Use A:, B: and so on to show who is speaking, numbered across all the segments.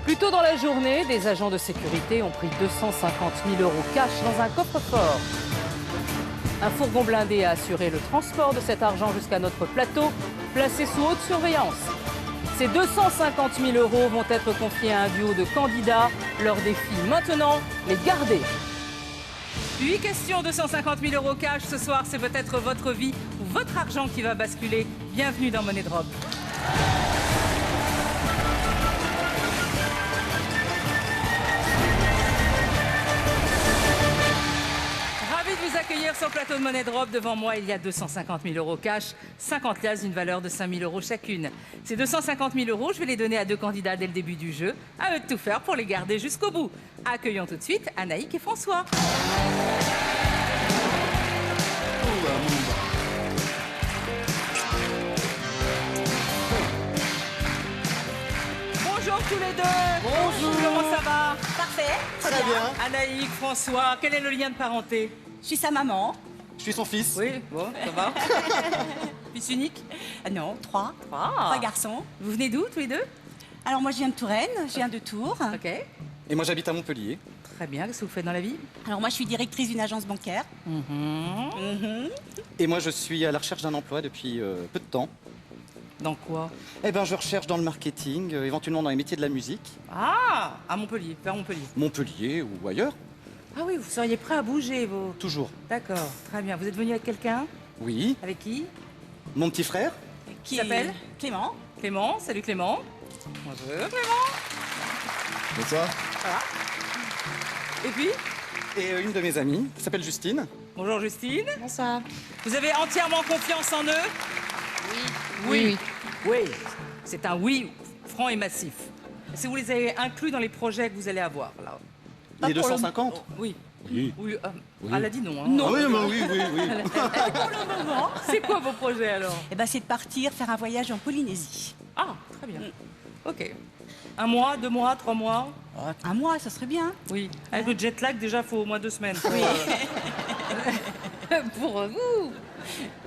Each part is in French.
A: Plus tôt dans la journée, des agents de sécurité ont pris 250 000 € cash dans un coffre-fort. Un fourgon blindé a assuré le transport de cet argent jusqu'à notre plateau, placé sous haute surveillance. Ces 250 000 € vont être confiés à un duo de candidats. Leur défi maintenant, les garder. 8 questions, 250 000 € cash. Ce soir, c'est peut-être votre vie ou votre argent qui va basculer. Bienvenue dans Money Drop. Vous accueillir sur le plateau de Money Drop. Devant moi, il y a 250 000 € cash, 50 liasses d'une valeur de 5 000 € chacune. Ces 250 000 €, je vais les donner à 2 candidats dès le début du jeu. À eux de tout faire pour les garder jusqu'au bout. Accueillons tout de suite Anaïk et François. Bonjour tous les deux.
B: Bonjour.
A: Comment ça va?
B: Parfait.
C: Très bien.
A: Anaïk, François, quel est le lien de parenté?
B: Je suis sa maman.
C: Je suis son fils.
A: Oui, bon, ça va. Fils unique?
B: Non, trois.
A: Ah.
B: Trois garçons.
A: Vous venez d'où tous les deux?
B: Alors moi je viens de Touraine, je viens de Tours.
A: Ok.
C: Et moi j'habite à Montpellier.
A: Très bien, qu'est-ce que vous faites dans la vie?
B: Alors moi je suis directrice d'une agence bancaire.
C: Et moi je suis à la recherche d'un emploi depuis peu de temps.
A: Dans quoi?
C: Eh ben je recherche dans le marketing, éventuellement dans les métiers de la musique.
A: Ah, à Montpellier, vers Montpellier.
C: Montpellier ou ailleurs.
A: Ah oui, vous seriez prêt à bouger, vous?
C: Toujours.
A: D'accord, très bien. Vous êtes venu avec quelqu'un?
C: Oui.
A: Avec qui?
C: Mon petit frère.
A: Qui s'appelle?
B: Clément.
A: Clément, salut Clément. Bonjour Clément.
C: Bonsoir.
A: Voilà. Et puis?
C: Et une de mes amies, qui s'appelle Justine.
A: Bonjour Justine.
B: Bonsoir.
A: Vous avez entièrement confiance en eux?
B: Oui.
A: Oui. C'est un oui franc et massif. Est-ce que vous les avez inclus dans les projets que vous allez avoir là?
C: Les
A: Pas pour le-
C: 250.
A: Oui.
C: Oui.
A: Oui,
C: Oui.
A: elle a dit non. Hein.
C: Ah oui, bah oui, oui, oui.
A: Pour le moment, c'est quoi vos projets alors?
B: Eh ben c'est de partir faire un voyage en Polynésie.
A: Ah, très bien. Ok. 1 mois, 2 mois, 3 mois?
B: Un mois, ça serait bien.
A: Oui. Avec le jet lag, déjà, il faut au moins 2 semaines. Pour, pour vous.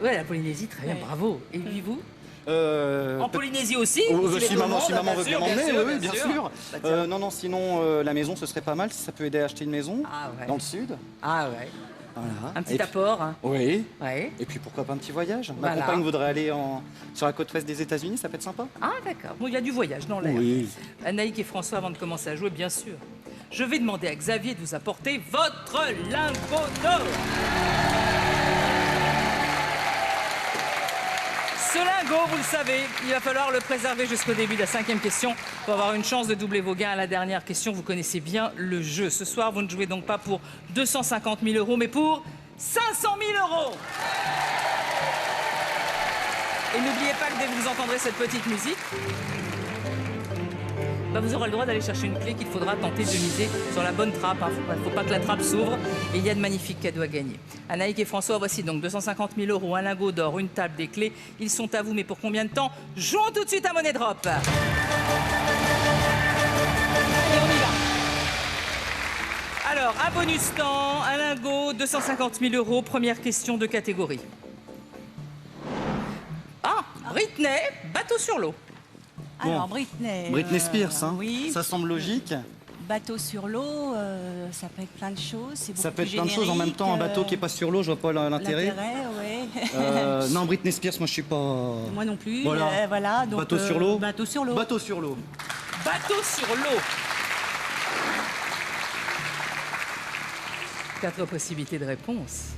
A: Ouais, la Polynésie, très bien,
B: Ouais.
A: bravo. Et puis vous? En
C: peut-
A: Polynésie aussi?
C: Oh,
A: Ici, les
C: si maman
A: demandes,
C: veut bien m'emmener, oui, bien sûr.
A: Bah, tiens.
C: Non, sinon la maison ce serait pas mal si ça peut aider à acheter une maison
A: Ah ouais.
C: dans le sud.
A: Ah ouais.
C: Voilà.
A: Un petit
C: Et puis-
A: apport. Hein.
C: Oui.
A: Ouais.
C: Et puis pourquoi pas un petit voyage. Ma
A: Voilà.
C: compagne voudrait aller sur la côte ouest des États-Unis, ça peut être sympa.
A: Ah d'accord. Bon, il y a du voyage dans l'air.
C: Oui.
A: Anaïk et François, avant de commencer à jouer, bien sûr, je vais demander à Xavier de vous apporter votre lingot d'or. Ce lingot, vous le savez, il va falloir le préserver jusqu'au début de la 5e question pour avoir une chance de doubler vos gains à la dernière question. Vous connaissez bien le jeu. Ce soir, vous ne jouez donc pas pour 250 000 €, mais pour 500 000 €. Et n'oubliez pas que dès que vous entendrez cette petite musique, bah vous aurez le droit d'aller chercher une clé qu'il faudra tenter de miser sur la bonne trappe. Faut pas que la trappe s'ouvre. Et il y a de magnifiques cadeaux à gagner. Anaïk et François, voici donc 250 000 €, un lingot d'or, une table, des clés. Ils sont à vous, mais pour combien de temps? Jouons tout de suite à Money Drop. Allez, on y va. Alors, un bonus temps, un lingot, 250 000 €. Première question de catégorie. Ah, Britney, bateau sur l'eau.
B: Alors Britney.
C: Britney Spears, hein.
B: Oui.
C: Ça semble logique.
B: Bateau sur l'eau, ça peut être plein de choses. C'est
C: Ça
B: beaucoup
C: peut être
B: plus
C: plein de choses en même temps. Un
B: générique,
C: bateau qui est pas sur l'eau, je vois pas l'intérêt.
B: L'intérêt, ouais.
C: Non, Britney Spears, moi je suis pas.
B: Moi non plus.
C: Voilà.
B: Voilà, donc,
C: Bateau sur l'eau.
B: Bateau sur l'eau.
C: Bateau sur l'eau.
A: Bateau sur l'eau. 4 possibilités de réponse.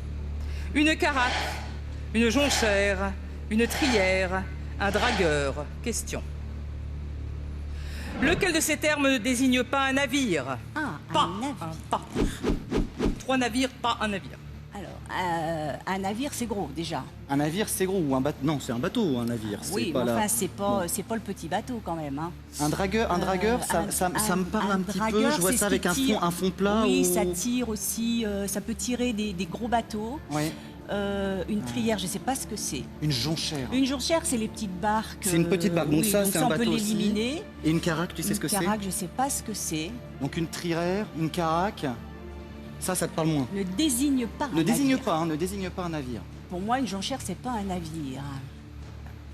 A: Une caraque, une jonchère, une trière, un dragueur. Question. Lequel de ces termes ne désigne pas un navire?
B: Ah,
A: Pas
B: un navire.
A: pas. 3 navires, pas un navire.
B: Alors, un navire, c'est gros déjà.
C: Un navire, c'est gros ou un bateau? Non, c'est un bateau, un navire.
B: Oui,
C: pas
B: mais
C: la-
B: enfin, c'est pas le petit bateau quand même. Hein.
C: Un dragueur, ça me parle un petit peu.
B: dragueur,
C: Je vois
B: c'est
C: ça
B: ce
C: avec
B: qui tire.
C: un fond plat.
B: Oui,
C: ou...
B: ça tire aussi. Ça peut tirer des gros bateaux.
C: Ouais.
B: Une trière, je sais pas ce que c'est.
C: Une jonchère.
B: Une jonchère, c'est les petites barques.
C: C'est une petite barque. Donc
B: oui,
C: ça, c'est un
B: on peut
C: bateau aussi.
B: l'éliminer.
C: Et une caraque, tu sais ce que
B: Une
C: c'est?
B: caraque, je sais pas ce que c'est.
C: Donc une trière, une caraque. Ça te parle moins.
B: Ne désigne pas.
C: Ne
B: un
C: désigne
B: navire.
C: pas, hein, ne désigne pas un navire.
B: Pour moi, une jonchère, c'est pas un navire.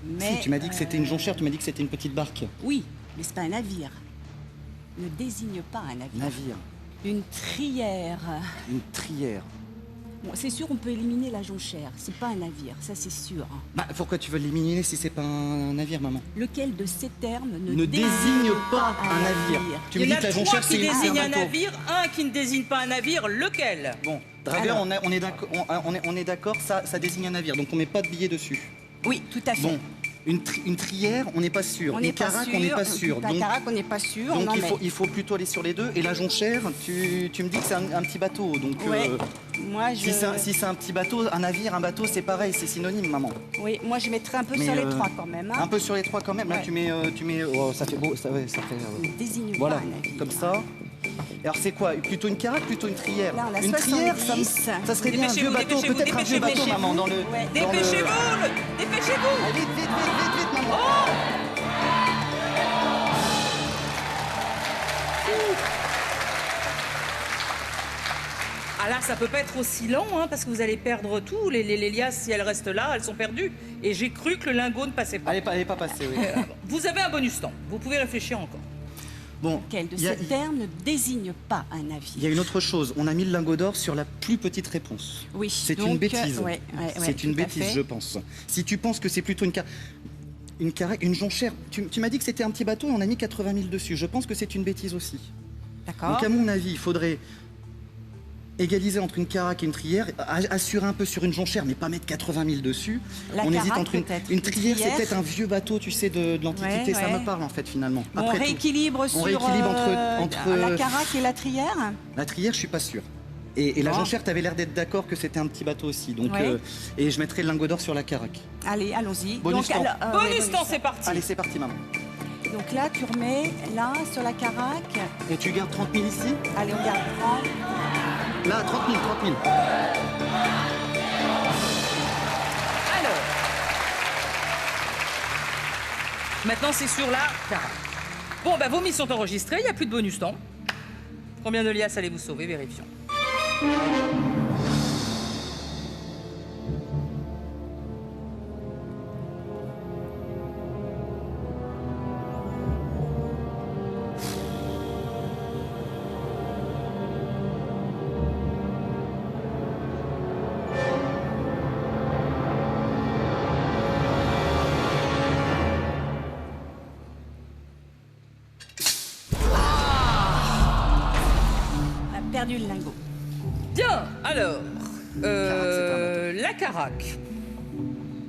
B: Mais
C: Si, tu m'as dit que c'était une jonchère, tu m'as dit que c'était une petite barque.
B: oui, mais c'est pas un navire. ne désigne pas un navire.
C: Navire.
B: Une trière.
C: Une trière.
B: Bon, c'est sûr, on peut éliminer la jonchère. C'est pas un navire, ça c'est sûr.
C: Bah, pourquoi tu veux l'éliminer si c'est pas un navire, maman?
B: Lequel de ces termes
C: Ne désigne pas un navire. Tu me
D: Il
C: dis
D: y en
C: que
D: a
C: la
D: trois
C: jonchère,
D: qui
C: c'est
D: désignent
C: un
D: un
C: bateau.
D: navire, un qui ne désigne pas un navire, lequel?
C: Bon, dragueur,
B: Alors.
C: on est d'accord, ça désigne un navire, donc on met pas de billet dessus.
B: Oui, tout à fait.
C: Bon, une trière, on n'est pas sûr.
B: On
C: Une
B: n'est pas
C: caraque,
B: sûr.
C: on n'est pas sûr.
B: La caraque, on n'est pas sûr.
C: Donc
B: non, mais...
C: il faut plutôt aller sur les deux. Et la jonchère, tu me dis que c'est un petit bateau. Donc
B: Ouais. Moi, je...
C: si c'est un petit bateau, un navire, un bateau, c'est pareil, c'est synonyme, maman.
B: Oui, moi je mettrais un peu
C: Mais,
B: sur les trois quand même.
C: Un peu sur les trois quand même. Là,
B: Ouais.
C: tu mets, oh, ça fait beau, ça fait.
B: Ne désigne
C: Voilà,
B: pas un navire.
C: comme ça. Alors c'est quoi? Plutôt une caraque, plutôt une trière?
B: Là, on a
C: Une trière,
B: 70.
C: ça serait bien un vieux
D: Dépêchez-vous,
C: bateau,
D: dépêchez-vous,
C: peut-être un vieux bateau,
D: dépêchez-vous.
C: maman, dans le.
B: Ouais.
C: dans le-
D: Dépêchez-vous, dépêchez-vous.
C: Ah, vite, maman.
D: Ah là, ça peut pas être aussi lent, hein, parce que vous allez perdre tout. Les liasses, si elles restent là, elles sont perdues. Et j'ai cru que le lingot ne passait pas.
C: Elle est pas passée, oui.
D: Vous avez un bonus temps. Vous pouvez réfléchir encore.
C: Bon,
B: Lequel de
C: il y a-
B: ces termes ne désigne pas un
C: il y a
B: navire?
C: une autre chose. On a mis le lingot d'or sur la plus petite réponse.
B: Oui.
C: C'est
B: donc,
C: une bêtise.
B: ouais,
C: C'est une
B: tout à
C: bêtise,
B: fait.
C: je pense. Si tu penses que c'est plutôt une caraque, une jonchère, tu m'as dit que c'était un petit bateau et on a mis 80 000 dessus. Je pense que c'est une bêtise aussi.
B: D'accord.
C: Donc à mon avis, il faudrait égaliser entre une caraque et une trière, assurer un peu sur une jonchère, mais pas mettre 80 000 dessus.
B: La
C: On hésite
B: caraque,
C: entre
B: peut-être.
C: une
B: Une
C: trière, c'est
B: trière.
C: peut-être un vieux bateau, tu sais, de l'Antiquité.
B: Ouais,
C: Ça
B: ouais.
C: me parle en fait finalement.
B: On
C: Après tout.
B: rééquilibre sur
C: rééquilibre entre-
B: la caraque et la trière.
C: La trière, je suis pas sûr. Et la
B: Bon.
C: jonchère, tu avais l'air d'être d'accord que c'était un petit bateau aussi. Donc,
B: Ouais.
C: et je mettrais le lingot d'or sur la caraque.
B: Allez, allons-y.
C: Bonus temps.
D: Bonus temps, c'est parti.
C: Allez, c'est parti, maman.
B: Donc là, tu remets là sur la caraque.
C: Et tu gardes 30 000 ici?
B: Allez, on garde 30.
C: Là, 30 000, 30 000.
D: Alors. Maintenant, c'est sur la caraque. Bon, bah, vos mises sont enregistrées. Il n'y a plus de bonus temps. Combien de liasses allez-vous sauver? Vérifions.
B: On a perdu le lingot.
D: Bien, alors.
C: Caraque,
D: la caraque.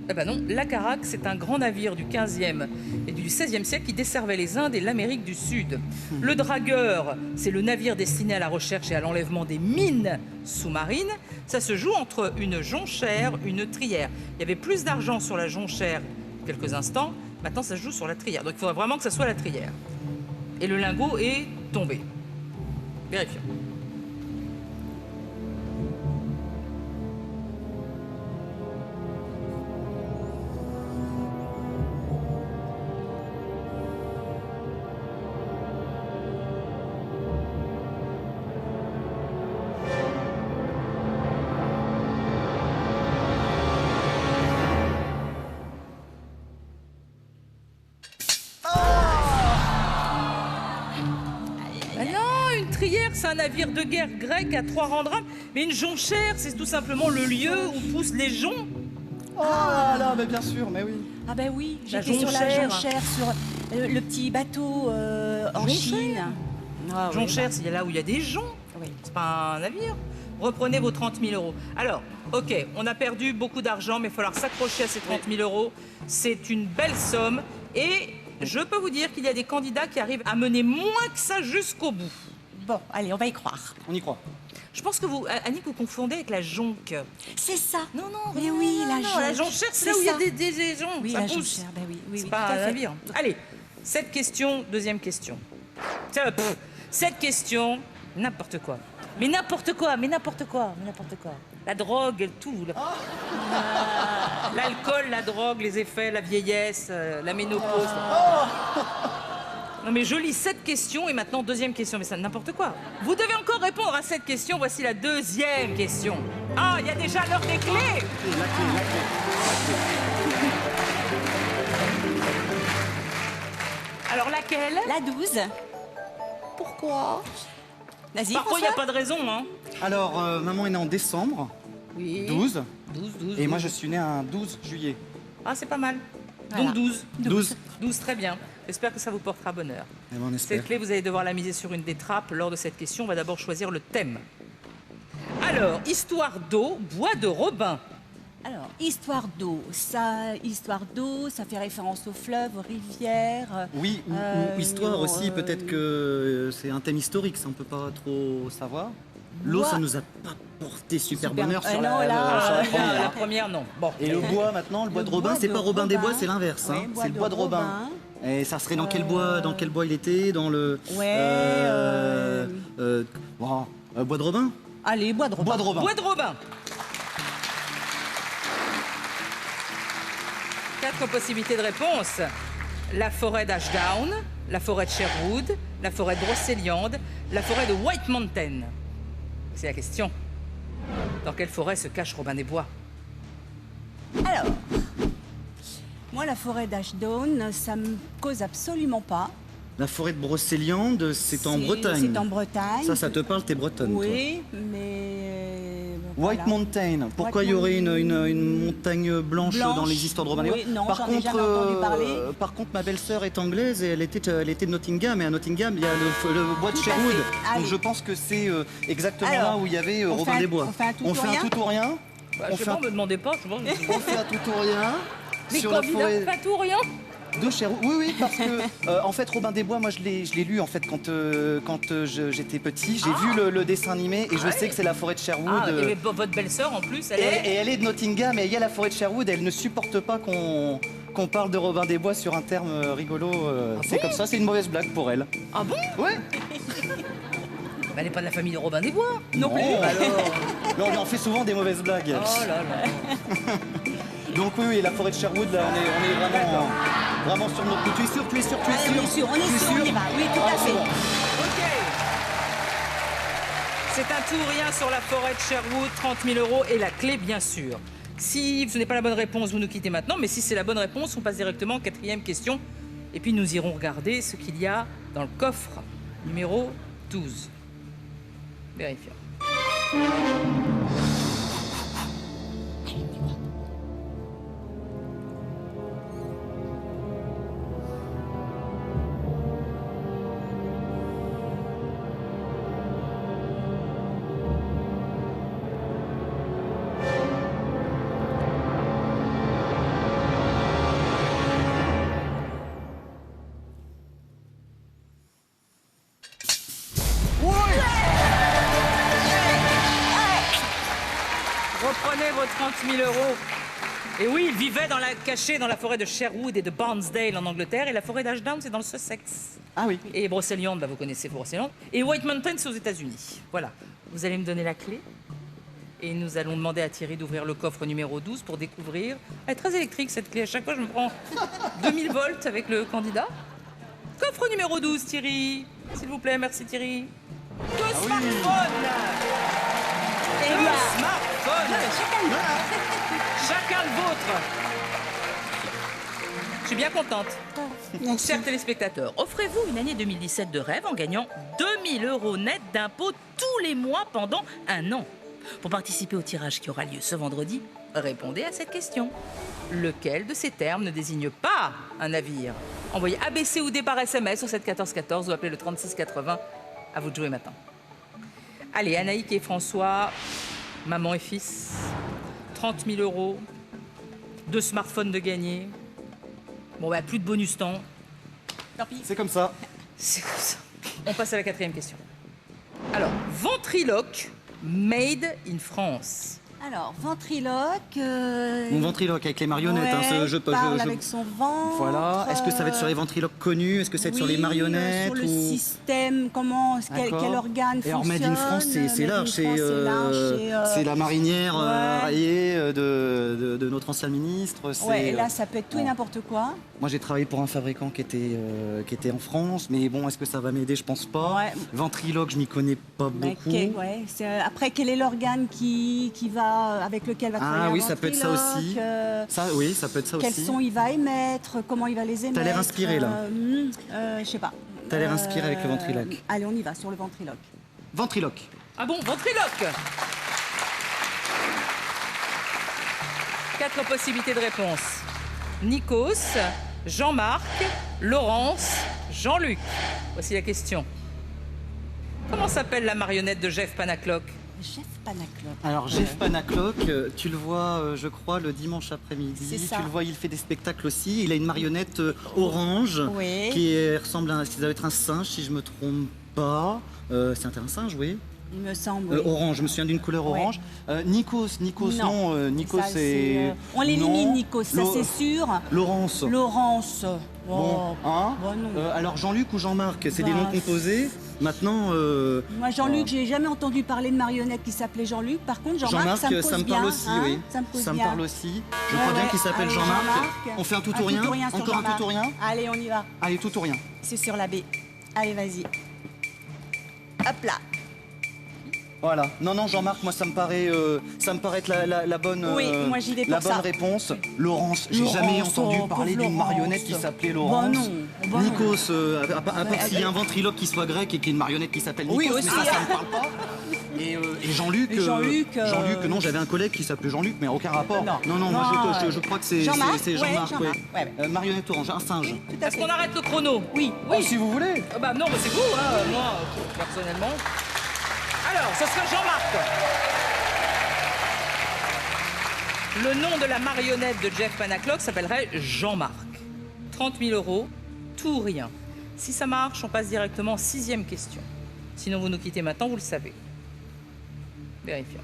D: Eh ben non, la caraque, c'est un grand navire du 15e et du 16e siècle qui desservait les Indes et l'Amérique du Sud. Le dragueur, c'est le navire destiné à la recherche et à l'enlèvement des mines sous-marines. Ça se joue entre une jonchère, une trière. Il y avait plus d'argent sur la jonchère quelques instants. Maintenant, ça se joue sur la trière. Donc, il faudra vraiment que ça soit la trière. Et le lingot est tombé. Vérifions. Ah non, une trière, c'est un navire de guerre grec à 3 rangs de rames. Mais une jonchère, c'est tout simplement le lieu où poussent les joncs.
C: Oh là, mais bien sûr, mais oui.
B: Ah ben oui,
D: La
B: j'étais sur la
D: jonchère.
B: jonchère, sur le petit bateau en
D: Jonchère.
B: Chine. Ah, oui,
D: Jonchère, c'est là où il y a des joncs.
B: Oui.
D: C'est pas un navire. Reprenez vos 30 000 euros. Alors, ok, on a perdu beaucoup d'argent, mais il va falloir s'accrocher à ces 30 000 euros. C'est une belle somme. Et je peux vous dire qu'il y a des candidats qui arrivent à mener moins que ça jusqu'au bout.
B: Bon, allez, on va y croire.
C: On y croit.
D: Je pense que vous, Annick, vous confondez avec la jonque.
B: C'est ça.
D: Non, non,
B: Mais
D: non,
B: oui,
D: non,
B: la
D: non,
B: jonque.
D: La jonchère, c'est
B: C'est
D: là où il y a
B: ça.
D: des joncs.
B: Oui,
D: ça
B: la
D: pousse.
B: jonchère, ben oui, oui,
D: C'est
B: oui,
D: pas
B: tout à
D: un
B: fait.
D: navire. Allez, cette question, deuxième question. Tiens, cette question, n'importe quoi. Mais n'importe quoi, mais n'importe quoi, mais n'importe quoi. La drogue, tout. L'alcool, la drogue, les effets, la vieillesse, la ménopause. Non mais je lis cette question et maintenant deuxième question, mais ça n'importe quoi. Vous devez encore répondre à cette question, voici la deuxième question. Ah, il y a déjà l'heure des clés. Alors laquelle?
B: La 12.
D: Pourquoi?
B: Vas-y,
D: Parfois, il n'y a
B: François.
D: pas de raison, hein.
C: Alors, maman est née en décembre,
D: Oui.
C: 12,
D: 12.
C: et moi je suis né un 12 juillet.
D: Ah, c'est pas mal.
B: Voilà.
D: Donc 12.
C: 12.
D: 12, très bien. J'espère que ça vous portera bonheur.
C: Eh ben, on espère.
D: Cette clé, vous allez devoir la miser sur une des trappes. Lors de cette question, on va d'abord choisir le thème. Alors, histoire d'eau, bois de Robin.
B: Alors, histoire d'eau, ça fait référence aux fleuves, aux rivières.
C: Oui, ou histoire
B: non,
C: aussi, peut-être que c'est un thème historique, ça on peut pas trop savoir. L'eau,
B: Bois.
C: ça nous a pas porté super
B: Super-
C: bonheur sur
B: non,
C: la,
B: là,
C: sur la
D: Ah,
C: première.
D: la première, non. Bon.
C: Et le bois maintenant, le bois de Robin, c'est pas Robin des Bois, c'est l'inverse.
B: Ouais,
C: Hein. C'est le bois de Robin.
B: Robin.
C: Et ça serait dans quel bois il était? Dans le.
B: Ouais,
C: bois de Robin?
B: Allez, bois de Robin.
C: Bois de Robin.
D: Bois de Robin. 4 possibilités de réponse. La forêt d'Ashdown, la forêt de Sherwood, la forêt de Brocéliande, la forêt de White Mountain. C'est la question. Dans quelle forêt se cache Robin des Bois?
B: Alors, moi, la forêt d'Ashdown, ça me cause absolument pas.
C: La forêt de Brocéliande, c'est en Bretagne.
B: C'est en Bretagne.
C: Ça te parle, t'es bretonne.
B: Oui, mais.
C: Toi. White Mountain. Pourquoi il y aurait une montagne blanche dans les histoires de Robin des
B: Oui,
C: Bois?
B: non,
C: Par
B: j'en ai
C: contre,
B: jamais entendu parler.
C: par contre, ma belle-sœur est anglaise et elle était de Nottingham. Et à Nottingham, il y a le bois de
B: Tout à
C: Sherwood.
B: fait. Allez.
C: Donc je pense que c'est exactement
B: Alors,
C: là où il y avait
B: on
C: Robin
B: fait un-
C: des Bois.
B: on fait un tout ou rien
C: un tout ou rien.
D: Bah,
C: On
D: je sais
C: fait
D: pas,
C: un-
D: me demandez pas. Je pense
C: On fait un tout ou rien
D: Les
C: sur la
D: candidats
C: forêt
D: font pas tout ou rien.
C: de Sherwood. Oui, oui, parce que en fait, Robin des Bois, moi je l'ai lu en fait quand j'étais petit. J'ai vu le dessin animé et je sais que c'est la forêt de Sherwood.
D: Ah, et votre belle-sœur, en plus, elle
C: Et
D: est...
C: elle est de Nottingham et il y a la forêt de Sherwood. Elle ne supporte pas qu'on parle de Robin des Bois sur un terme rigolo. C'est comme ça, c'est une mauvaise blague pour elle.
D: Ah bon?
C: Ouais.
D: Bah, elle n'est pas de la famille de Robin des Bois.
C: Non plus.
D: Alors...
C: Mais on lui en fait souvent des mauvaises blagues.
D: Oh là là.
C: Donc oui, la forêt de Sherwood, là, on est vraiment sur notre coup. Tu es sûr? Tu es sûr? Tu es sûr?
B: On est sûr, on est
C: Tu es
B: sûr, on y va. Oui, tout
C: Ah,
B: à
C: c'est
B: fait.
C: bon.
D: Ok. C'est un tout ou rien sur la forêt de Sherwood, 30 000 € et la clé, bien sûr. Si ce n'est pas la bonne réponse, vous nous quittez maintenant. Mais si c'est la bonne réponse, on passe directement en 4e question. Et puis nous irons regarder ce qu'il y a dans le coffre numéro 12. Vérifions. Reprenez vos 30 000 €. Et oui, il vivait caché dans la forêt de Sherwood et de Barnsdale en Angleterre. Et la forêt d'Ashdown, c'est dans le Sussex.
C: Ah oui.
D: Et Brocéliande, bah, vous connaissez Brocéliande. Et White Mountain, c'est aux États-Unis. Voilà. Vous allez me donner la clé. Et nous allons demander à Thierry d'ouvrir le coffre numéro 12 pour découvrir. Elle est très électrique, cette clé. À chaque fois, je me prends 2000 volts avec le candidat. Coffre numéro 12, Thierry. S'il vous plaît, merci Thierry. Deux smartphones.
B: Et
D: Deux
B: là,
D: smartphones. Chacun le vôtre. Je suis bien contente. Chers téléspectateurs, offrez-vous une année 2017 de rêve en gagnant 2000 € net d'impôts tous les mois pendant un an. Pour participer au tirage qui aura lieu ce vendredi, répondez à cette question. Lequel de ces termes ne désigne pas un navire? Envoyez ABC ou D par SMS sur 71414 ou appelez le 3680. À vous de jouer maintenant. Allez, Anaïk et François, maman et fils, 30 000 €, 2 smartphones de gagner. Bon, bah, plus de bonus temps.
B: tant pis.
C: C'est comme ça.
D: C'est comme ça. On passe à la 4e question. Alors, ventriloque made in France.
B: Alors, ventriloque.
C: Mon ventriloque avec les marionnettes.
B: ouais,
C: Hein,
B: parle avec son ventre.
C: Voilà. Est-ce que ça va être sur les ventriloques connus? Est-ce que ça va être sur les
B: Oui,
C: marionnettes
B: sur le
C: ou...
B: système, comment,
C: D'accord.
B: quel organe
C: Et alors,
B: fonctionne.
C: Made in France, c'est
B: Made in
C: large.
B: France, c'est large,
C: C'est la marinière
B: ouais.
C: rayée de notre ancien ministre. c'est,
B: Ouais, et là, ça peut être tout et
C: bon.
B: n'importe quoi.
C: Moi, j'ai travaillé pour un fabricant qui était en France, mais bon, est-ce que ça va m'aider? Je pense pas.
B: Ouais.
C: Ventriloque, je m'y connais pas
B: Mais
C: beaucoup.
B: ouais, après, quel est l'organe qui va, avec lequel va travailler
C: Ah
B: un
C: oui, ça peut être ça
B: ventriloque,
C: aussi. Ça, oui, ça peut être ça
B: quel
C: aussi.
B: son il va émettre, comment il va les émettre.
C: l'air inspiré, là.
B: Je sais pas.
C: T'as l'air inspiré avec le ventriloque.
B: Allez, on y va, sur le ventriloque.
C: Ventriloque.
D: Ah bon, ventriloque. 4 possibilités de réponse. Nikos, Jean-Marc, Laurence, Jean-Luc. Voici la question. Comment s'appelle la marionnette de Jeff Panacloc?
B: Chef Panacloc.
C: Alors, Jeff Panacloc, tu le vois, je crois, le dimanche après-midi.
B: C'est ça.
C: Tu le vois, il fait des spectacles aussi. Il a une marionnette orange
B: Oui.
C: qui ressemble à ça doit être un singe, si je me trompe pas. C'est un singe, oui.
B: Il me semble. Oui.
C: Orange, je me souviens d'une couleur
B: Ouais.
C: orange. Nikos,
B: Non.
C: Nikos
B: Ça,
C: c'est...
B: On l'élimine,
C: non.
B: Nikos, ça c'est sûr.
C: Laurence.
B: Laurence.
C: Bon, hein
B: Bon, non.
C: alors Jean-Luc ou Jean-Marc, c'est des
B: Bah,
C: noms composés. Maintenant,
B: Moi, Jean-Luc, j'ai jamais entendu parler de marionnette qui s'appelait Jean-Luc. Par contre, Jean-Marc, ça me cause
C: me
B: bien.
C: parle aussi,
B: hein,
C: oui.
B: Ça me cause
C: me
B: bien.
C: parle aussi. Je
B: Ouais,
C: crois bien
B: ouais.
C: qu'il s'appelle
B: Allez,
C: Jean-Marc.
B: Jean-Marc.
C: On fait un tout ou rien.
B: sur
C: Encore un
B: Jean-Marc.
C: tout ou rien.
B: Allez, on y va.
C: Allez, tout ou rien.
B: C'est sur la B. Allez, vas-y. Hop là.
C: Voilà. Non, Jean-Marc, moi ça me paraît être la bonne,
B: Oui, moi, j'y vais pour
C: la bonne
B: ça.
C: réponse. Laurence, j'ai
B: Laurence,
C: jamais entendu
B: oh,
C: parler
B: pauvre
C: d'une
B: Laurence.
C: marionnette qui s'appelait
B: Bah
C: Laurence.
B: non, bah non.
C: Nikos, à part s'il y a un ventriloque qui soit grec et qu'il y ait une marionnette qui s'appelle Nikos,
B: Oui,
C: mais
B: aussi.
C: ça me parle pas. Et Jean-Luc,
B: Et Jean-Luc,
C: non, j'avais un collègue qui s'appelait Jean-Luc, mais aucun rapport.
B: Non.
C: Non, moi je crois que c'est
B: Jean-Marc,
C: c'est Jean-Marc.
B: ouais,
C: ouais.
B: Jean-Marc, ouais.
C: Marionnette orange, un singe.
B: Tout à
D: Est-ce
B: fait.
D: qu'on arrête le chrono?
B: Oui.
C: Oh, si vous voulez.
D: Ah bah non, mais c'est vous, hein, moi, personnellement. Alors, ce sera Jean-Marc. Le nom de la marionnette de Jeff Panacloc s'appellerait Jean-Marc. 30 000 €, tout ou rien. Si ça marche, on passe directement en 6e question. Sinon, vous nous quittez maintenant, vous le savez. Vérifions.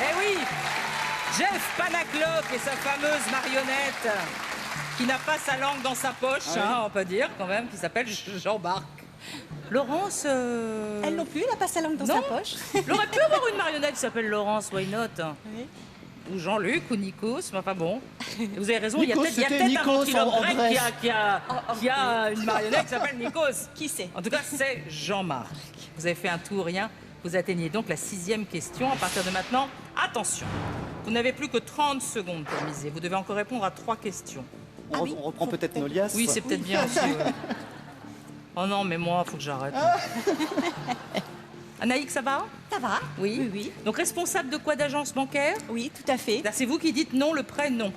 D: Eh oui, Jeff Panacloc et sa fameuse marionnette qui n'a pas sa langue dans sa poche, hein, on peut dire quand même, qui s'appelle Jean-Marc. Laurence...
B: Elle non plus, elle n'a pas sa langue dans
D: Non.
B: sa poche.
D: Elle aurait pu avoir une marionnette qui s'appelle Laurence, why not?
B: Oui.
D: Ou Jean-Luc, ou Nikos, mais enfin bon. Vous avez raison,
C: Nikos,
D: il y a
C: c'était
D: peut-être un
C: Nikos
D: ventriloque
C: en
D: grec
C: Grèce.
D: qui a une marionnette qui s'appelle Nikos.
B: Qui c'est?
D: En tout cas, c'est Jean-Marc. Vous avez fait un tout ou rien. Vous atteignez donc la 6e question. À partir de maintenant, attention. Vous n'avez plus que 30 secondes pour miser. Vous devez encore répondre à 3 questions.
C: On,
B: oui.
C: on reprend peut-être nos liasses.
D: Oui, c'est peut-être bien aussi. Ouais. Oh non, mais moi, faut que j'arrête. Anaïk, ça va?
B: Ça va?
D: Oui.
B: Oui, oui.
D: Donc responsable de quoi d'agence bancaire?
B: Oui, tout à fait.
D: Là, c'est vous qui dites non, le prêt, non.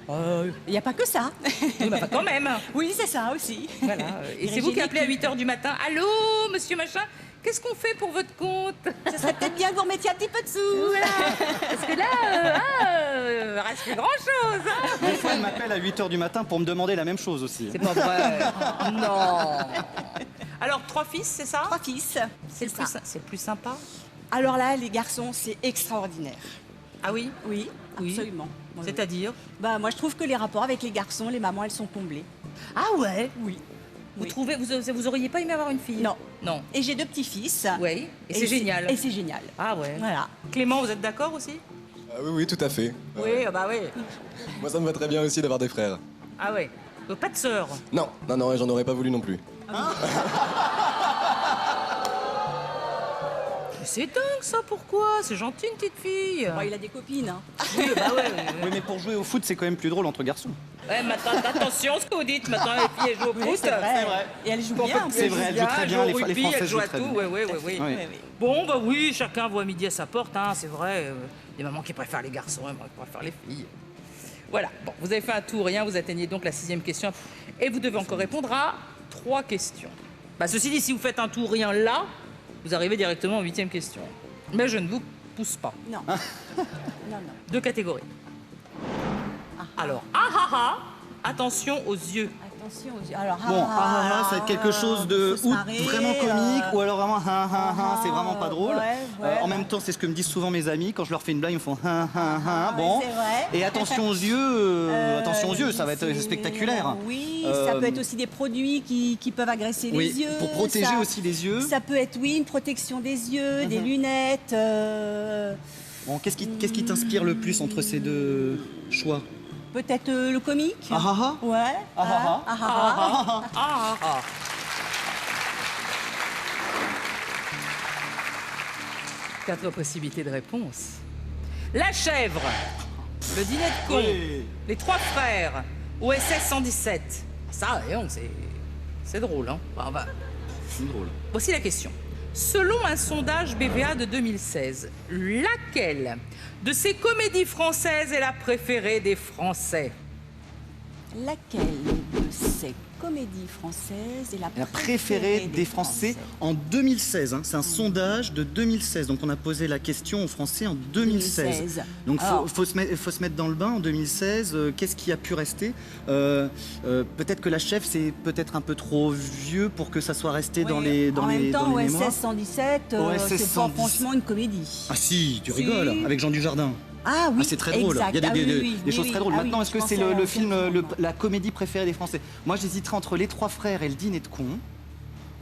B: Il n'y a pas que ça.
D: Oui, mais enfin, quand même.
B: Oui, c'est ça aussi.
D: Voilà. Et c'est vous qui appelez à 8h du matin. Allô, monsieur machin, qu'est-ce qu'on fait pour votre compte?
B: Ça serait peut-être bien que vous remettiez un petit peu de sous.
D: Parce que là, reste plus grand-chose. Hein.
C: Des fois, elle m'appelle à 8h du matin pour me demander la même chose aussi.
D: C'est pas vrai. Non. Alors, 3 fils, c'est ça?
B: 3 fils.
D: C'est le, c'est le plus sympa?
B: Alors là, les garçons, c'est extraordinaire.
D: Ah oui?
B: Oui,
D: Oui.
B: absolument. Oui.
D: C'est-à-dire?
B: Bah, moi, je trouve que les rapports avec les garçons, les mamans, elles sont comblées.
D: Ah ouais?
B: Oui.
D: Vous
B: Oui.
D: trouvez, vous auriez pas aimé avoir une fille?
B: Non.
D: Non.
B: Et j'ai 2 petits-fils.
D: Oui. Et c'est génial.
B: Et c'est génial.
D: Ah ouais.
B: Voilà.
D: Clément, vous êtes d'accord aussi?
E: Ah oui, tout à fait.
D: Oui, bah oui.
E: Moi, ça me va très bien aussi d'avoir des frères.
D: Ah ouais. Donc, pas de sœur.
E: Non, et j'en aurais pas voulu non plus.
D: Mais c'est dingue ça, pourquoi? C'est gentil une petite fille.
B: Bon, il a des copines. Hein.
D: Oui, bah ouais.
C: Oui, mais pour jouer au foot, c'est quand même plus drôle entre garçons.
D: Ouais, maintenant, attention ce que vous dites. Maintenant, les filles, elles jouent au foot.
B: C'est vrai. Et elle joue bien. en
C: C'est
B: plus.
C: vrai, elle joue très bien, les
D: rugby,
C: Françaises
D: elle joue à
C: jouent très
D: tout.
C: bien.
D: Ouais, oui.
C: Oui.
B: Oui, oui.
D: Bon, bah oui, chacun voit midi à sa porte, hein, c'est vrai. Des mamans qui préfèrent les garçons, des mamans qui préfèrent les filles. Voilà, bon, vous avez fait un tout ou rien, vous atteignez donc la 6e question. Et vous devez encore répondre à 3 questions. Bah, ceci dit, si vous faites un tout ou rien là, vous arrivez directement en 8e question. Mais je ne vous pousse pas.
B: Non. Non, non.
D: 2 catégories. Alors, attention aux yeux.
B: Attention aux yeux. Alors,
C: Bon, ça va être quelque chose de
B: faut se
C: ou
B: marrer,
C: vraiment comique ou alors vraiment c'est vraiment pas drôle.
B: ouais.
C: En même temps, c'est ce que me disent souvent mes amis quand je leur fais une blague, ils me font
B: ouais,
C: bon.
B: c'est vrai.
C: Et attention aux yeux, ça va être spectaculaire.
B: Oui, ça peut être aussi des produits qui peuvent agresser les yeux.
C: Pour protéger aussi les yeux.
B: Ça peut être, oui, une protection des yeux, des lunettes.
C: Bon, qu'est-ce qui t'inspire le plus entre ces deux choix?
B: Peut-être le comique. Ouais.
D: Quatre possibilités de réponse. La chèvre, le dîner de con,
C: Oui.
D: les trois frères, OSS 117. Ça, voyons, c'est drôle, hein.
C: C'est drôle.
D: Voici la question. Selon un sondage BVA de 2016, laquelle de ces comédies françaises est la préférée des Français?
B: Laquelle de ces comédies françaises est
C: La préférée des Français en 2016. C'est un sondage de 2016. Donc on a posé la question aux Français en 2016.
B: 2016.
C: Donc
B: Alors.
C: faut se mettre dans le bain en 2016. Qu'est-ce qui a pu rester? Peut-être que La Chèvre, c'est peut-être un peu trop vieux pour que ça soit resté dans les
B: En même temps,
C: dans les mémoires.
B: OSS 117,
C: OSS
B: c'est pas
C: 117.
B: franchement une comédie.
C: Ah si, tu
B: Si.
C: rigoles, avec Jean Dujardin.
B: Ah oui,
C: Ah, c'est très drôle.
B: exact.
C: Il y a
B: Ah
C: des choses très drôles.
B: Ah oui,
C: Maintenant, est-ce que
B: je
C: c'est
B: pensais
C: le
B: à
C: film,
B: film.
C: la comédie préférée des Français? Moi, j'hésiterais entre Les Trois Frères et Le Dîner de con.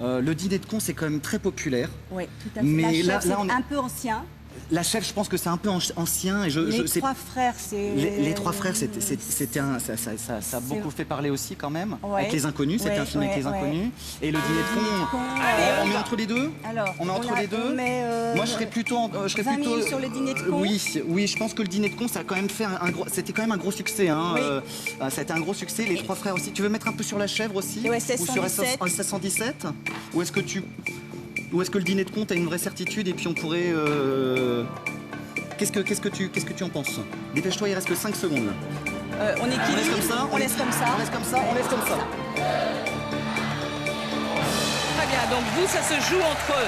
C: Le Dîner de con, c'est quand même très populaire.
B: Oui, tout à fait.
C: Mais
B: La
C: là,
B: Chèvre,
C: on
B: c'est
C: est-
B: un peu ancien.
C: La Chèvre, je pense que c'est un peu ancien. Et
B: Les
C: c'est-
B: Trois Frères, c'est...
C: les Trois Frères, ça a beaucoup fait parler aussi quand même.
B: Ouais.
C: Avec Les Inconnus, c'était un film avec Les
B: ouais.
C: Inconnus. Et Le Dîner de con, on met entre les deux.
B: Alors,
C: On met entre les deux.
B: Moi,
C: je serais plutôt,
B: 20 000 sur Le Dîner de con.
C: Oui, je pense que Le Dîner de con, ça a quand même fait c'était quand même un gros succès. Hein.
B: Oui.
C: Ça a été un gros succès. Les Trois Frères aussi. Tu veux mettre un peu sur La Chèvre aussi?
B: Et OSS
C: Ou sur
B: 117?
C: OSS 117? Ou est-ce que Le Dîner de con, t'as une vraie certitude et puis on pourrait... Qu'est-ce que tu en penses? Dépêche-toi, il reste que 5 secondes. Là.
B: On équilibre,
C: On laisse comme ça?
B: on laisse comme ça.
C: On laisse comme ça? On laisse comme ça.
D: Très bien, donc vous, ça se joue entre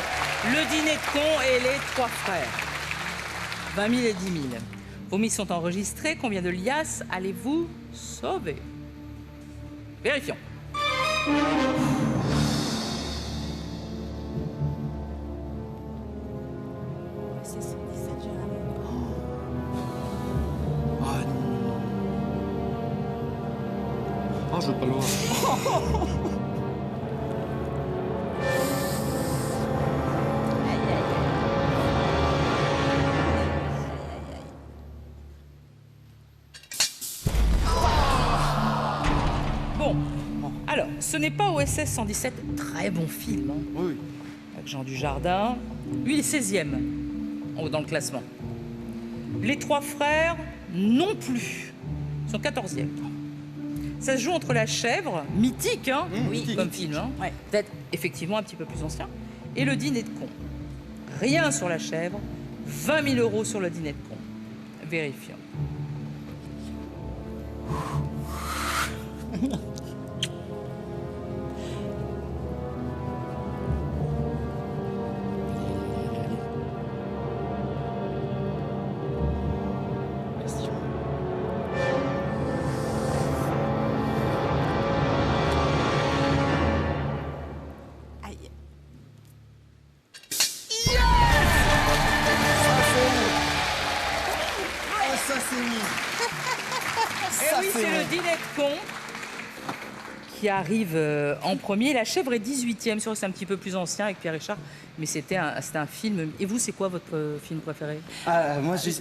D: le dîner de con et les trois frères. 20 000 et 10 000. Vos mises sont enregistrées. Combien de liasses allez-vous sauver? Vérifions.
B: C'est 117, j'ai la même.
C: Ah non. Ah, je veux pas le voir.
D: Bon, alors, ce n'est pas OSS 117, très bon film, hein,
C: Oui.
D: avec Jean Dujardin. Lui, il est 16e dans le classement. Les trois frères, non plus, sont 14e. Ça se joue entre La Chèvre, mythique, hein,
C: mythique.
D: comme film, hein,
B: Ouais.
D: peut-être effectivement un petit peu plus ancien, et Le Dîner de con. Rien sur La Chèvre, 20 000 euros sur Le Dîner de con. Vérifions.
B: Aïe.
C: Ah, ça c'est mis.
D: Eh oui, c'est Le Dîner de con qui arrive en premier. La Chèvre est 18e, c'est un petit peu plus ancien avec Pierre Richard, mais c'était un film. Et vous, c'est quoi votre film préféré?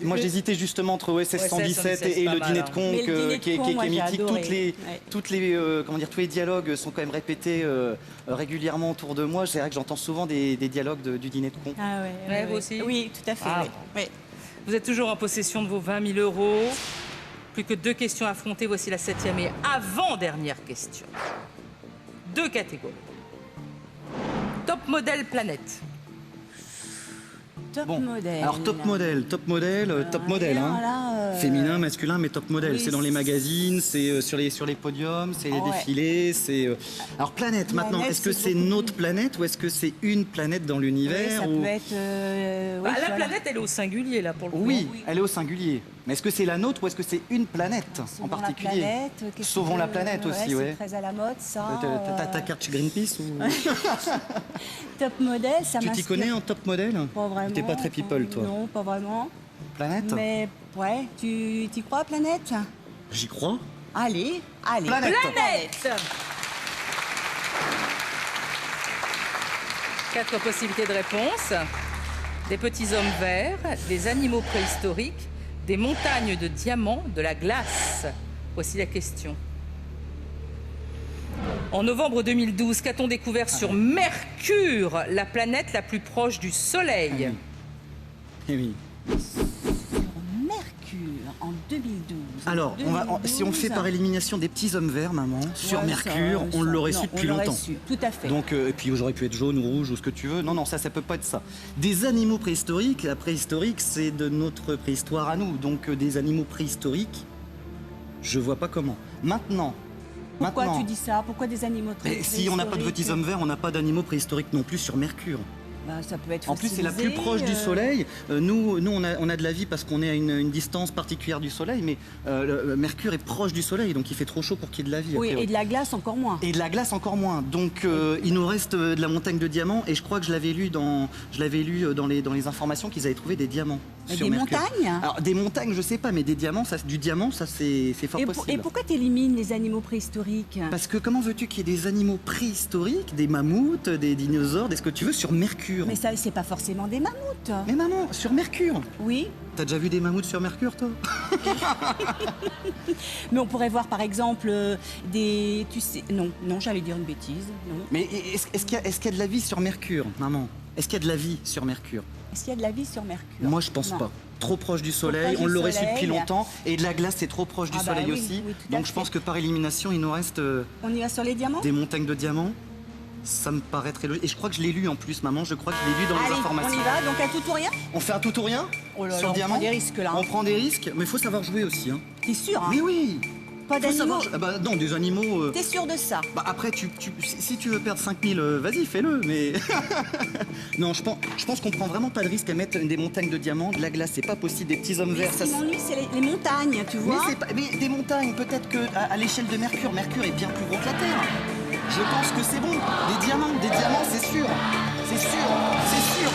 C: Moi j'hésitais justement entre OSS 117 et
D: pas
C: Le
D: mal,
C: Dîner
D: hein.
C: de con
B: Mais Le Dîner de
C: qui est
B: con, moi, j'ai
C: mythique.
B: adoré.
C: Tous les dialogues sont quand même répétés régulièrement autour de moi. C'est vrai que j'entends souvent des dialogues du Dîner de con.
B: Ah ouais,
D: Ouais, vous aussi?
B: Oui, tout à fait.
D: Ah.
B: oui. Oui.
D: Vous êtes toujours en possession de vos 20 000 euros. Plus que 2 questions à affronter. Voici la 7e et avant-dernière question. 2 catégories. Top modèle planète.
B: Top
C: Bon,
B: modèle.
C: alors top modèle, top modèle.
B: Alors,
C: Hein.
B: là,
C: Féminin, masculin, mais top modèle.
B: oui,
C: c'est dans les magazines, c'est sur les podiums, c'est les
B: Ouais.
C: défilés. Alors, planète, maintenant,
B: Planète,
C: est-ce que
B: c'est
C: c'est
B: beaucoup
C: notre planète ou est-ce que c'est une planète dans
B: Oui,
C: l'univers
B: ça
C: ou...
B: peut être... oui,
D: Bah, la
B: voilà.
D: planète, elle est au singulier, là, pour le coup.
C: Oui, elle est au singulier. Mais est-ce que c'est la nôtre ou est-ce que c'est une planète en
B: Sauvons
C: particulier
B: la planète, qu'est-ce
C: Sauvons
B: que-
C: la planète aussi, ouais.
B: C'est très à la mode, ça.
C: T'as ta carte chez Greenpeace ou...
B: Top modèle, ça
C: Tu t'y
B: m'inspire
C: connais en top modèle?
B: Pas vraiment.
C: T'es pas très people, toi.
B: Non, pas vraiment.
C: Planète?
B: Mais ouais, tu t'y crois, Planète?
C: J'y crois.
B: Allez, allez.
C: Planète.
D: Planète. 4 possibilités de réponse. Des petits hommes verts, des animaux préhistoriques, des montagnes de diamants, de la glace. Voici la question. En novembre 2012, qu'a-t-on découvert sur Mercure, la planète la plus proche du Soleil?
C: Eh oui.
B: Mercure, en 2012.
C: Alors, si on fait par élimination des petits hommes verts, maman, sur
B: Ouais,
C: Mercure,
B: ça,
C: on l'aurait
B: non,
C: su depuis
B: on l'aurait
C: longtemps.
B: su, tout à fait.
C: Donc, et puis j'aurais pu être jaune ou rouge ou ce que tu veux. Non, non, ça peut pas être ça. Des animaux préhistoriques, la préhistorique, c'est de notre préhistoire à nous. Donc, des animaux préhistoriques, je vois pas comment. Maintenant,
B: Pourquoi tu dis ça? Pourquoi des animaux très
C: mais si on n'a pas de petits hommes verts, on n'a pas d'animaux préhistoriques non plus sur Mercure.
B: Bah, ça peut être
C: En plus, c'est la plus
B: fossilisé,
C: proche du Soleil. Nous on a de la vie parce qu'on est à une distance particulière du Soleil, mais Mercure est proche du Soleil, donc il fait trop chaud pour qu'il y ait de la vie. a
B: Oui,
C: priori.
B: et de la glace encore moins.
C: Et de la glace encore moins. Donc il nous reste de la montagne de diamants, et je crois que je l'avais lu dans les informations qu'ils avaient trouvé des diamants.
B: Mais
C: sur
B: des
C: Mercure.
B: montagnes?
C: Alors des montagnes, je sais pas, mais des diamants, du diamant, ça c'est fort
B: Et,
C: possible.
B: et pourquoi tu élimines les animaux préhistoriques?
C: Parce que comment veux-tu qu'il y ait des animaux préhistoriques, des mammouths, des dinosaures, des ce que tu veux sur Mercure?
B: Mais ça, c'est pas forcément des mammouths.
C: Mais maman, sur Mercure.
B: Oui,
C: T'as déjà vu des mammouths sur Mercure, toi?
B: mais on pourrait voir par exemple des... Tu sais... Non, j'allais dire une bêtise. Non.
C: Mais est-ce qu'il y a de la vie sur Mercure, maman? Est-ce qu'il y a de la vie sur Mercure?
B: Est-ce qu'il y a de la vie sur Mercure?
C: Moi, je pense
B: Non.
C: pas. Trop proche du Soleil,
B: proche
C: on
B: du
C: l'aurait su
B: Soleil.
C: depuis longtemps. Et de la glace, c'est trop proche du
B: Ah bah
C: Soleil
B: oui,
C: aussi.
B: oui, tout à
C: Donc je
B: fait.
C: pense que par élimination, il nous reste
B: On y va sur les diamants?
C: des montagnes de diamants. Ça me paraît très logique. Et je crois que je l'ai lu en plus, maman. Je crois que je l'ai lu dans les
B: Allez,
C: informations.
B: on y va, donc à tout ou rien?
C: On fait un tout ou rien
B: Oh là
C: sur
B: là,
C: le
B: on
C: diamant?
B: prend des risques, là, hein.
C: On prend des risques, mais il faut savoir jouer aussi. Hein.
B: T'es sûr, hein?
C: Oui, oui.
B: Pas
C: Faut
B: d'animaux?
C: savoir. Bah, non, des animaux.
B: T'es sûr de ça?
C: Bah après, si tu veux perdre 5000, vas-y, fais-le, mais... non, je pense qu'on prend vraiment pas de risque à mettre des montagnes de diamants, de la glace, c'est pas possible, des petits hommes verts,
B: Ce
C: ça...
B: qui m'ennuie, c'est les montagnes, tu
C: Mais,
B: vois?
C: mais des montagnes, peut-être que à l'échelle de Mercure est bien plus gros que la Terre. Je pense que c'est bon. Des diamants, c'est sûr. C'est sûr, c'est sûr.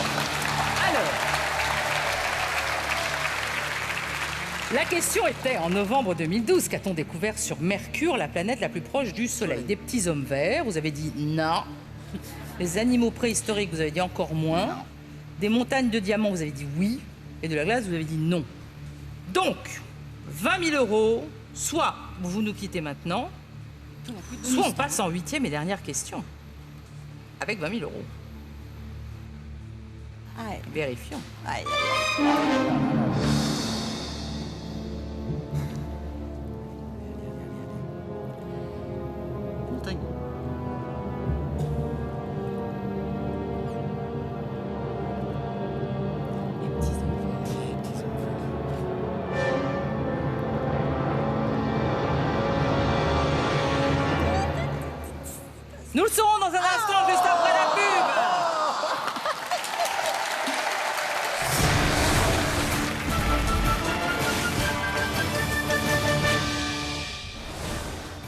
D: Alors, la question était, en novembre 2012, qu'a-t-on découvert sur Mercure, la planète la plus proche du Soleil? Des petits hommes verts, vous avez dit non. Les animaux préhistoriques, vous avez dit encore moins. Des montagnes de diamants, vous avez dit oui. Et de la glace, vous avez dit non. Donc, 20 000 €, soit vous nous quittez maintenant, soit on passe en 8e et dernière question. Avec 20 000 €.
B: Ouais.
D: Vérifions.
B: Aïe, aïe, aïe.
C: Montagne.
B: Les petits enfants, les petits enfants.
D: Nous le saurons dans un instant, juste après la pub.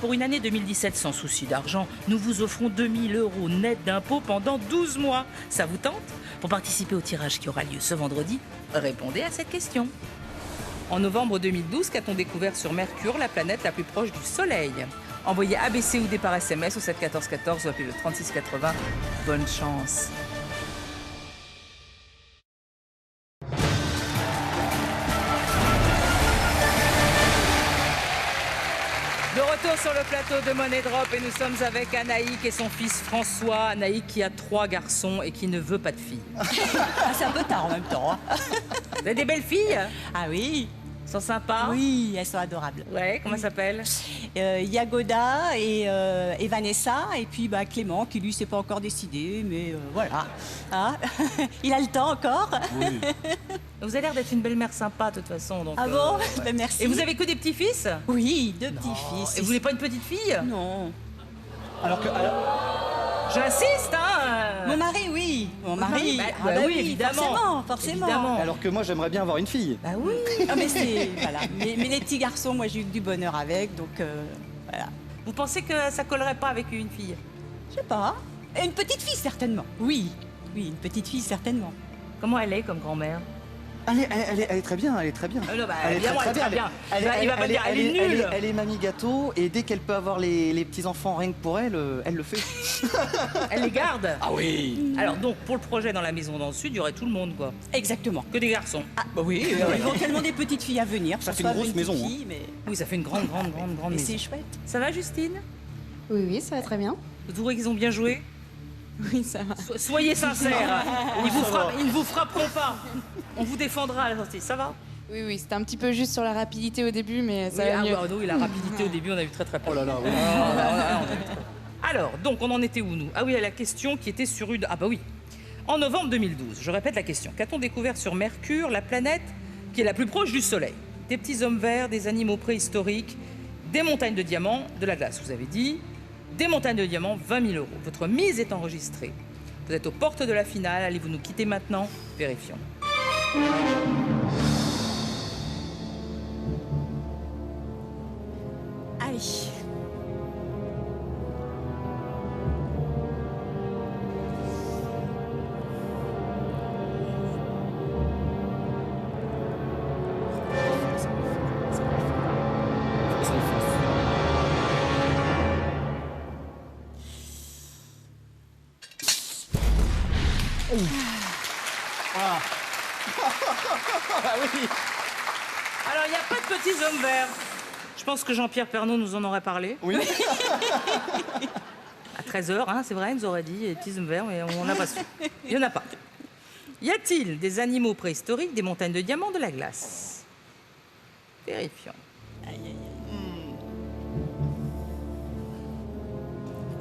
D: Pour une année 2017 sans souci d'argent, nous vous offrons 2 000 € net d'impôts pendant 12 mois. Ça vous tente? Pour participer au tirage qui aura lieu ce vendredi, répondez à cette question. En novembre 2012, qu'a-t-on découvert sur Mercure, la planète la plus proche du Soleil? Envoyez ABC ou D par SMS au 7 14 14 ou appelez le 36 80. Bonne chance. De retour sur le plateau de Money Drop et nous sommes avec Anaïk et son fils François. Anaïk qui a 3 garçons et qui ne veut pas de filles.
B: Ah, c'est un peu tard en même temps. Hein.
D: Vous avez des belles filles?
B: Ah oui?
D: Elles sont sympas?
B: Oui, elles sont adorables.
D: Ouais, comment elles s'appellent?
B: Yagoda et Vanessa, et puis Clément, qui lui, s'est pas encore décidé, mais voilà. Ah, il a le temps encore.
C: Oui.
D: Vous avez l'air d'être une belle-mère sympa, de toute façon. Donc,
B: Ah bon?
D: ouais.
B: Merci.
D: Et vous avez que des petits-fils?
B: Oui, 2 petits-fils.
D: Et vous voulez pas une petite fille?
B: Non.
C: Alors que...
D: J'insiste, hein.
B: Mon mari, oui. Mon mari.
D: oui, évidemment.
B: Forcément.
D: Évidemment.
C: Alors que moi, j'aimerais bien avoir une fille.
D: Bah oui.
B: Ah, mais c'est... Voilà. Mais les petits garçons, moi, j'ai eu du bonheur avec, donc voilà.
D: Vous pensez que ça collerait pas avec une fille?
B: Je sais pas. Et une petite fille, certainement. Oui. Oui, une petite fille, certainement.
D: Comment elle est comme grand-mère?
C: Elle est très bien, elle est très bien.
D: Non, bah,
C: Elle est
D: évidemment, elle est très bien. Il va pas dire, elle est nulle.
C: Elle est mamie gâteau, et dès qu'elle peut avoir les petits-enfants rien que pour elle, elle le fait.
D: Elle les garde.
C: Ah oui.
D: Alors donc, pour le projet dans la maison dans le sud, il y aurait tout le monde, quoi.
B: Exactement.
D: Que des garçons.
B: Ah, bah oui, éventuellement des petites filles à venir.
C: Ça fait
B: soit
C: une grosse
B: petite
C: maison,
B: fille, mais...
D: Oui, ça fait une grande
B: mais
D: maison.
B: c'est chouette.
D: Ça va, Justine?
F: Oui, ça va très bien.
D: Vous trouvez qu'ils ont bien joué?
F: Oui, ça va.
D: Soyez sincères. Ils ne vous frapperont pas. On vous défendra à la sortie. Ça va?
F: Oui, c'était un petit peu juste sur la rapidité au début, mais ça
D: Oui,
F: va mieux.
D: oui, la rapidité au début, on a eu très peur.
C: Oh là là, oui.
D: Alors, donc, on en était où, nous? Ah oui, à la question qui était sur une... Ah bah oui. En novembre 2012, je répète la question. Qu'a-t-on découvert sur Mercure, la planète qui est la plus proche du Soleil? Des petits hommes verts, des animaux préhistoriques, des montagnes de diamants, de la glace, vous avez dit. Des montagnes de diamants, 20 000 €. Votre mise est enregistrée. Vous êtes aux portes de la finale. Allez-vous nous quitter maintenant? Vérifions.
B: Allez.
C: Ah oui.
D: Alors, il n'y a pas de petits hommes verts. Je pense que Jean-Pierre Pernaut nous en aurait parlé.
C: Oui.
D: À 13h, hein, c'est vrai, il nous aurait dit les petits hommes verts, mais on n'a pas su. Il n'y en a pas. Y a-t-il des animaux préhistoriques, des montagnes de diamants, de la glace? Vérifions.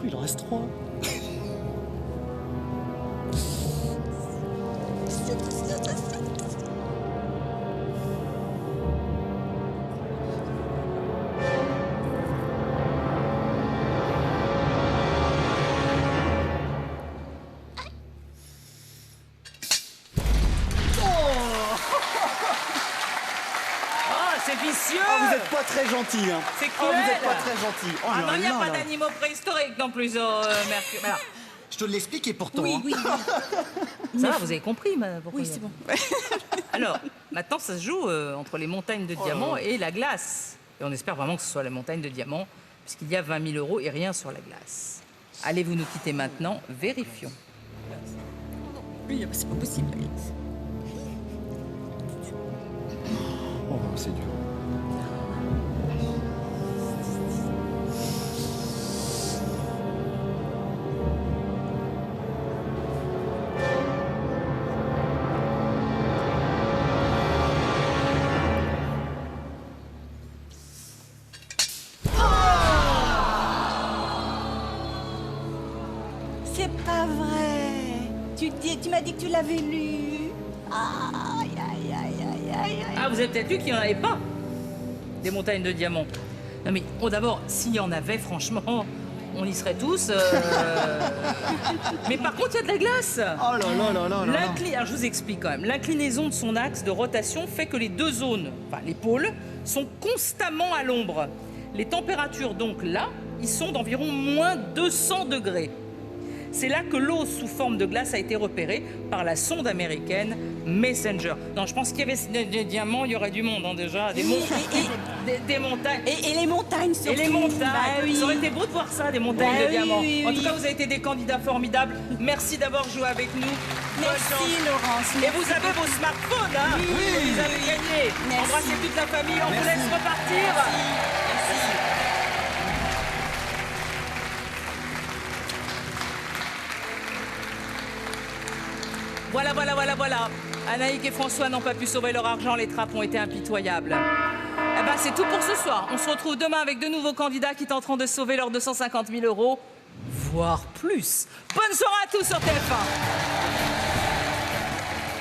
C: Il en reste 3.
D: Oh, c'est vicieux!
C: Oh, vous êtes pas très gentil, hein.
D: C'est
C: Oh, vous
D: cruel.
C: êtes pas très gentil. Oh
D: Ah
C: là
D: non, il n'y a
C: là
D: pas
C: là.
D: d'animaux préhistoriques non plus au Mercure. Voilà.
C: Je te l'explique et pourtant.
B: Oui,
C: hein.
B: oui.
D: Ça va, vous avez compris pourquoi
B: Oui,
D: il y a-
B: c'est bon.
D: Alors, maintenant, ça se joue entre les montagnes de diamants et la glace. Et on espère vraiment que ce soit la montagne de diamants, puisqu'il y a 20 000 € et rien sur la glace. Allez-vous nous quitter maintenant? Vérifions.
B: Oui, c'est pas possible.
C: Oh, c'est dur.
B: C'est pas vrai. Tu m'as dit que tu l'avais lu. Aïe, aïe, aïe, aïe, aïe, aïe.
D: Ah, vous avez peut-être lu qu'il n'y en avait pas des montagnes de diamants. Non mais, d'abord, s'il y en avait, franchement, on y serait tous. Mais par contre, il y a de la glace.
C: Oh là là là là là.
D: Alors, je vous explique quand même. L'inclinaison de son axe de rotation fait que les deux zones, enfin les pôles, sont constamment à l'ombre. Les températures, donc là, ils sont d'environ moins 200 degrés. C'est là que l'eau sous forme de glace a été repérée par la sonde américaine Messenger. Non, je pense qu'il y avait des diamants, il y aurait du monde hein, déjà, des montagnes.
B: Et les montagnes surtout.
D: Et les montagnes.
B: Bah oui.
D: Ça aurait été beau de voir ça, des montagnes
B: Bah
D: de
B: oui,
D: diamants.
B: oui,
D: En
B: oui.
D: tout cas, vous avez été des candidats formidables. Merci d'avoir joué avec nous. Bonne
B: Merci
D: chance.
B: Laurence.
D: Et vous avez vos smartphones, hein?
B: Oui.
D: Vous avez gagné.
B: Merci.
D: Embrassez toute la famille. On vous laisse repartir. Voilà. Anaïk et François n'ont pas pu sauver leur argent. Les trappes ont été impitoyables. Eh ben, c'est tout pour ce soir. On se retrouve demain avec de nouveaux candidats qui tenteront de sauver leurs 250 000 euros, voire plus. Bonne soirée à tous sur TF1.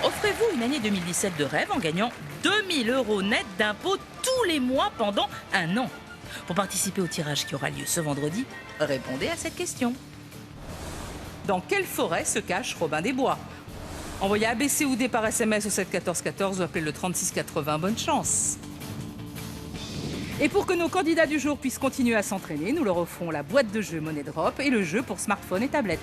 D: Offrez-vous une année 2017 de rêve en gagnant 2000 euros net d'impôts tous les mois pendant un an. Pour participer au tirage qui aura lieu ce vendredi, répondez à cette question. Dans quelle forêt se cache Robin des Bois? Envoyez ABC ou D par SMS au 7 14 14 ou appelez le 36 80. Bonne chance. Et pour que nos candidats du jour puissent continuer à s'entraîner, nous leur offrons la boîte de jeux Money Drop et le jeu pour smartphone et tablette.